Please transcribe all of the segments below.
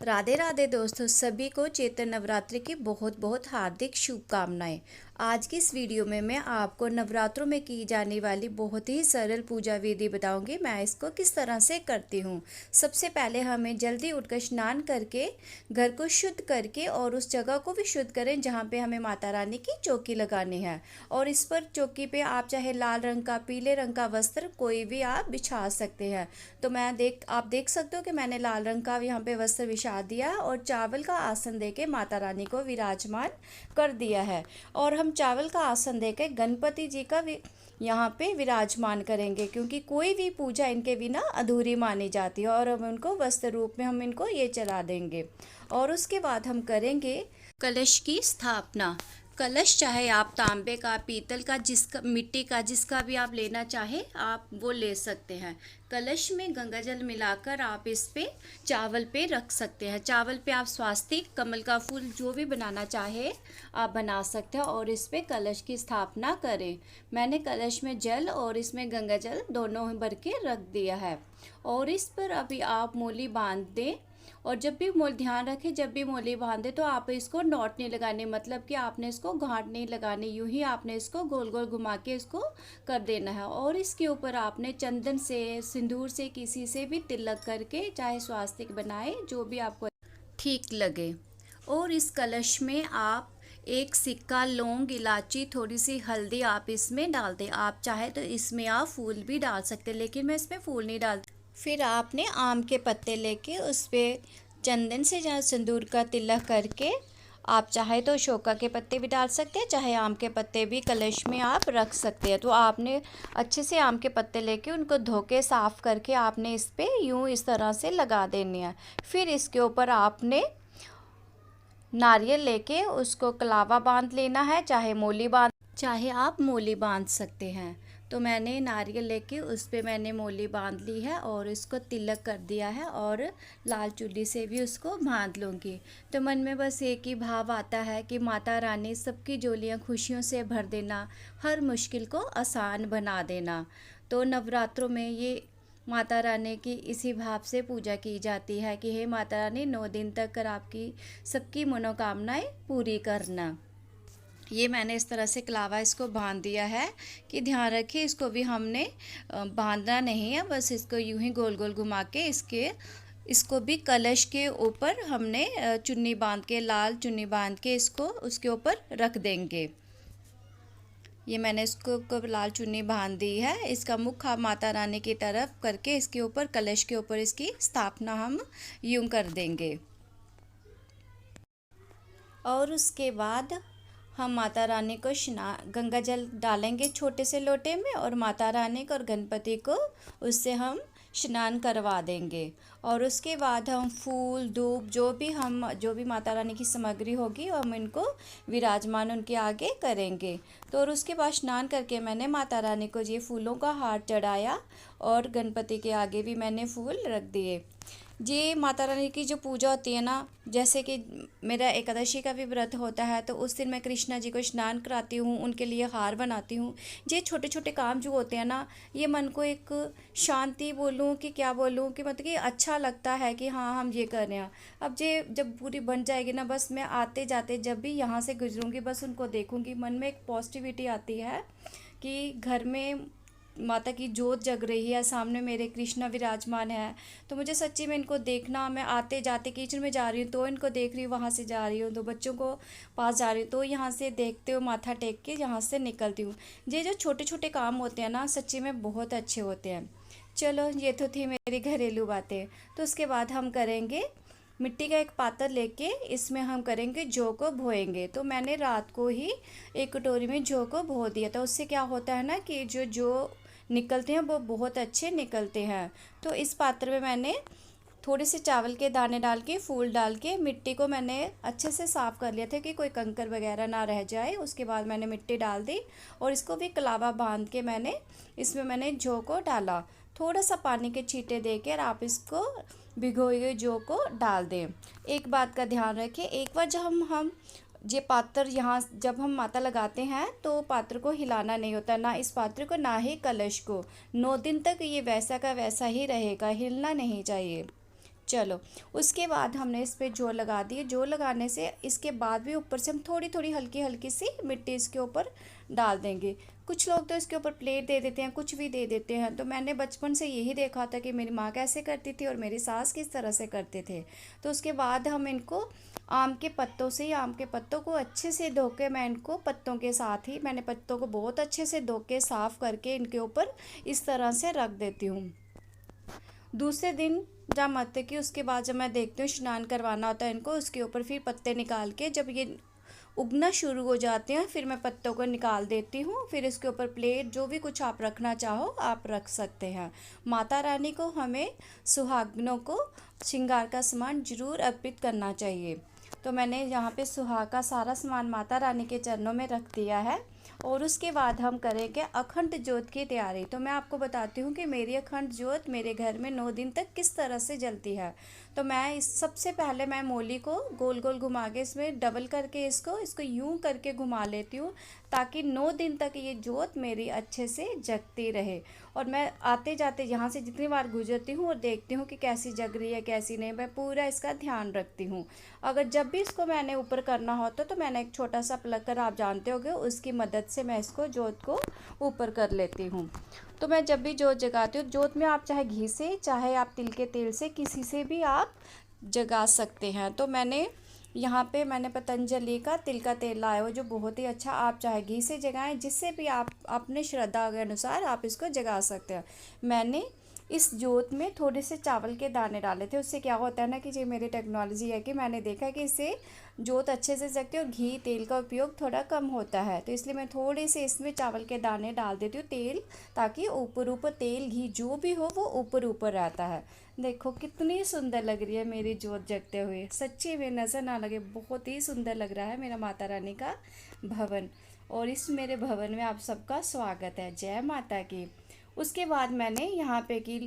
राधे राधे दोस्तों, सभी को चैत्र नवरात्रि की बहुत बहुत हार्दिक शुभकामनाएं। आज की इस वीडियो में मैं आपको नवरात्रों में की जाने वाली बहुत ही सरल पूजा विधि बताऊंगी। मैं इसको किस तरह से करती हूँ। सबसे पहले हमें जल्दी उठकर स्नान करके घर को शुद्ध करके और उस जगह को भी शुद्ध करें जहाँ पे हमें माता रानी की चौकी लगानी है। और इस पर चौकी पे आप चाहे लाल रंग का, पीले रंग का वस्त्र कोई भी आप बिछा सकते हैं। तो आप देख सकते हो कि मैंने लाल रंग का यहाँ पे वस्त्र बिछा दिया और चावल का आसन देके माता रानी को विराजमान कर दिया है। और हम चावल का आसन देके गणपति जी का यहाँ पे विराजमान करेंगे, क्योंकि कोई भी पूजा इनके बिना अधूरी मानी जाती है। और हम उनको वस्त्र रूप में हम इनको ये चला देंगे। और उसके बाद हम करेंगे कलश की स्थापना। कलश चाहे आप तांबे का, पीतल का, जिसका मिट्टी का, जिसका भी आप लेना चाहे आप वो ले सकते हैं। कलश में गंगा जल मिलाकर आप इस पे चावल पे रख सकते हैं। चावल पे आप स्वास्तिक, कमल का फूल जो भी बनाना चाहे आप बना सकते हैं और इस पे कलश की स्थापना करें। मैंने कलश में जल और इसमें गंगा जल दोनों भर के रख दिया है। और इस पर अभी आप मोली बांध दें। और जब भी ध्यान रखें, जब भी मोली बांधे तो आप इसको नॉट नहीं लगाने, मतलब कि आपने इसको गांठ नहीं लगानी, यूं ही आपने इसको गोल गोल घुमा के इसको कर देना है। और इसके ऊपर आपने चंदन से, सिंदूर से, किसी से भी तिलक करके, चाहे स्वास्तिक बनाए, जो भी आपको ठीक लगे। और इस कलश में आप एक सिक्का, लौंग, इलायची, थोड़ी सी हल्दी आप इसमें डाल दें। आप चाहे तो इसमें आप फूल भी डाल सकते हैं, लेकिन मैं इसमें फूल नहीं डालती। फिर आपने आम के पत्ते लेके उस पर चंदन से जहाँ सिंदूर का तिलक करके, आप चाहे तो शोका के पत्ते भी डाल सकते हैं, चाहे आम के पत्ते भी कलश में आप रख सकते हैं। तो आपने अच्छे से आम के पत्ते लेके उनको धो के साफ़ करके आपने इस पर यूँ इस तरह से लगा देनी है। फिर इसके ऊपर आपने नारियल लेके उसको कलावा बांध लेना है, चाहे आप मोली बांध सकते हैं। तो मैंने नारियल लेके उस पे मैंने मोली बांध ली है और इसको तिलक कर दिया है और लाल चूड़ी से भी उसको बांध लूँगी। तो मन में बस एक ही भाव आता है कि माता रानी सबकी झोलियाँ खुशियों से भर देना, हर मुश्किल को आसान बना देना। तो नवरात्रों में ये माता रानी की इसी भाव से पूजा की जाती है कि हे माता रानी, 9 दिन तक कर आपकी सबकी मनोकामनाएं पूरी करना। ये मैंने इस तरह से कलावा इसको बांध दिया है कि ध्यान रखिए, इसको भी हमने बांधना नहीं है, बस इसको यूं ही गोल गोल घुमा के इसको भी कलश के ऊपर हमने चुन्नी बांध के, लाल चुन्नी बांध के इसको उसके ऊपर रख देंगे। ये मैंने इसको लाल चुन्नी बांध दी है। इसका मुख हम माता रानी की तरफ करके इसके ऊपर, कलश के ऊपर इसकी स्थापना हम यूं कर देंगे। और उसके बाद हम माता रानी को गंगा जल डालेंगे छोटे से लोटे में, और माता रानी को और गणपति को उससे हम स्नान करवा देंगे। और उसके बाद हम फूल, धूप, जो भी माता रानी की सामग्री होगी हम इनको विराजमान उनके आगे करेंगे। तो और उसके बाद स्नान करके मैंने माता रानी को ये फूलों का हार चढ़ाया और गणपति के आगे भी मैंने फूल रख दिए। ये माता रानी की जो पूजा होती है ना, जैसे कि मेरा एकादशी का भी व्रत होता है, तो उस दिन मैं कृष्णा जी को स्नान कराती हूँ, उनके लिए हार बनाती हूँ। ये छोटे छोटे काम जो होते हैं ना, ये मन को एक शांति बोलूँ कि क्या बोलूँ, कि मतलब कि अच्छा लगता है कि हाँ हम ये कर रहे हैं। अब ये जब पूरी बन जाएगी ना, बस मैं आते जाते जब भी यहाँ से गुजरूँगी बस उनको देखूँगी, मन में एक पॉजिटिविटी आती है कि घर में माता की जोत जग रही है, सामने मेरे कृष्णा विराजमान है। तो मुझे सच्ची में इनको देखना, मैं आते जाते किचन में जा रही हूँ तो इनको देख रही हूँ, वहाँ से जा रही हूँ तो बच्चों को पास जा रही हूँ तो यहाँ से देखते हो, माथा टेक के यहाँ से निकलती हूँ। ये जो छोटे छोटे काम होते हैं ना, सच्ची में बहुत अच्छे होते हैं। चलो, ये तो थी मेरी घरेलू बातें। तो उसके बाद हम करेंगे मिट्टी का एक पात्र लेके, इसमें हम करेंगे जौ को भोएंगे। तो मैंने रात को ही एक कटोरी में जौ को भो दिया था। उससे क्या होता है ना कि जो जौ निकलते हैं वो बहुत अच्छे निकलते हैं। तो इस पात्र में मैंने थोड़े से चावल के दाने डाल के, फूल डाल के, मिट्टी को मैंने अच्छे से साफ़ कर लिया था कि कोई कंकर वगैरह ना रह जाए। उसके बाद मैंने मिट्टी डाल दी और इसको भी कलावा बांध के मैंने जौ को डाला। थोड़ा सा पानी के छींटे देकर आप इसको भिगोए हुए जौ को डाल दें। एक बात का ध्यान रखें, एक बार जब हम ये पात्र यहाँ जब हम माता लगाते हैं तो पात्र को हिलाना नहीं होता, ना इस पात्र को ना ही कलश को। 9 दिन तक ये वैसा का वैसा ही रहेगा, हिलना नहीं चाहिए। चलो, उसके बाद हमने इस पे जौ लगा दिए। जौ लगाने से इसके बाद भी ऊपर से हम थोड़ी थोड़ी हल्की हल्की सी मिट्टी इसके ऊपर डाल देंगे। कुछ लोग तो इसके ऊपर प्लेट दे देते हैं, कुछ भी दे देते हैं। तो मैंने बचपन से यही देखा था कि मेरी माँ कैसे करती थी और मेरी सास किस तरह से करते थे। तो उसके बाद हम इनको आम के पत्तों से, आम के पत्तों को अच्छे से धो के, मैं इनको पत्तों के साथ ही, मैंने पत्तों को बहुत अच्छे से धो के साफ़ करके इनके ऊपर इस तरह से रख देती हूँ। दूसरे दिन जब आते कि उसके बाद जब मैं देखती हूँ स्नान करवाना होता है इनको, उसके ऊपर फिर पत्ते निकाल के जब ये उगना शुरू हो जाते हैं फिर मैं पत्तों को निकाल देती हूँ। फिर इसके ऊपर प्लेट जो भी कुछ आप रखना चाहो आप रख सकते हैं। माता रानी को, हमें सुहागनों को श्रृंगार का सामान जरूर अर्पित करना चाहिए। तो मैंने यहाँ पे सुहाग का सारा सामान माता रानी के चरणों में रख दिया है। और उसके बाद हम करेंगे अखंड ज्योत की तैयारी। तो मैं आपको बताती हूँ कि मेरी अखंड ज्योत मेरे घर में 9 दिन तक किस तरह से जलती है। तो मैं सबसे पहले मैं मोली को गोल गोल घुमा के इसमें डबल करके इसको यूं करके घुमा लेती हूँ, ताकि 9 दिन तक ये ज्योत मेरी अच्छे से जगती रहे। और मैं आते जाते यहाँ से जितनी बार गुजरती हूँ और देखती हूँ कि कैसी जग रही है कैसी नहीं, मैं पूरा इसका ध्यान रखती हूँ। अगर जब भी इसको मैंने ऊपर करना होता तो मैंने एक छोटा सा प्लकर आप जानते होगे, उसकी मदद से मैं इसको जोत को ऊपर कर लेती हूँ। तो मैं जब भी जोत जगाती हूँ, जोत में आप चाहे घी से, चाहे आप तिल के तेल से, किसी से भी आप जगा सकते हैं। तो यहाँ पे मैंने पतंजलि का तिल का तेल लाया हो जो बहुत ही अच्छा, आप चाहे घी से जगाएं, जिससे भी आप अपने श्रद्धा के अनुसार आप इसको जगा सकते हैं। मैंने इस जोत में थोड़े से चावल के दाने डाले थे। उससे क्या होता है ना कि ये मेरी टेक्नोलॉजी है कि मैंने देखा है कि इससे जोत अच्छे से जगती है और घी तेल का उपयोग थोड़ा कम होता है। तो इसलिए मैं थोड़े से इसमें चावल के दाने डाल देती हूँ तेल, ताकि ऊपर ऊपर तेल घी जो भी हो वो ऊपर ऊपर रहता है। देखो कितनी सुंदर लग रही है मेरी जोत जगते हुए, सच्ची में नज़र ना लगे, बहुत ही सुंदर लग रहा है मेरा माता रानी का भवन। और इस मेरे भवन में आप सबका स्वागत है। जय माता की। उसके बाद मैंने यहाँ पे की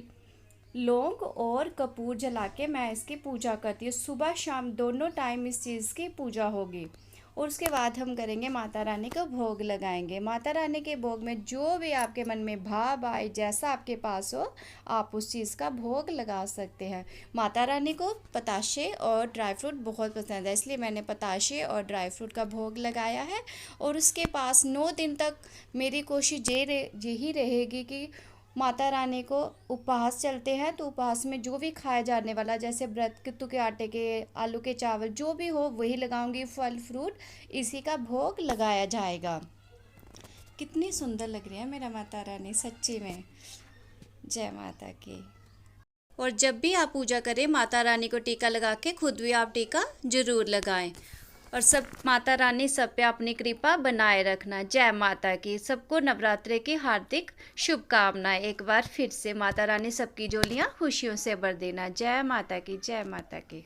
लौंग और कपूर जला के मैं इसकी पूजा करती हूँ। सुबह शाम दोनों टाइम इस चीज़ की पूजा होगी। और उसके बाद हम करेंगे माता रानी का भोग लगाएंगे। माता रानी के भोग में जो भी आपके मन में भाव आए, जैसा आपके पास हो, आप उस चीज़ का भोग लगा सकते हैं। माता रानी को पताशे और ड्राई फ्रूट बहुत पसंद है, इसलिए मैंने पताशे और ड्राई फ्रूट का भोग लगाया है। और उसके पास 9 दिन तक मेरी कोशिश यही रहेगी कि माता रानी को उपवास चलते हैं, तो उपवास में जो भी खाया जाने वाला, जैसे व्रत कित्तू के आटे के, आलू के चावल, जो भी हो वही लगाऊंगी, फल फ्रूट इसी का भोग लगाया जाएगा। कितनी सुंदर लग रही है मेरा माता रानी, सच्ची में। जय माता की। और जब भी आप पूजा करें माता रानी को टीका लगा के खुद भी आप टीका जरूर लगाएं। और सब माता रानी सब पे अपनी कृपा बनाए रखना। जय माता की। सबको नवरात्रि की हार्दिक शुभकामनाएं। एक बार फिर से माता रानी सबकी झोलियां खुशियों से भर देना। जय माता की, जय माता की।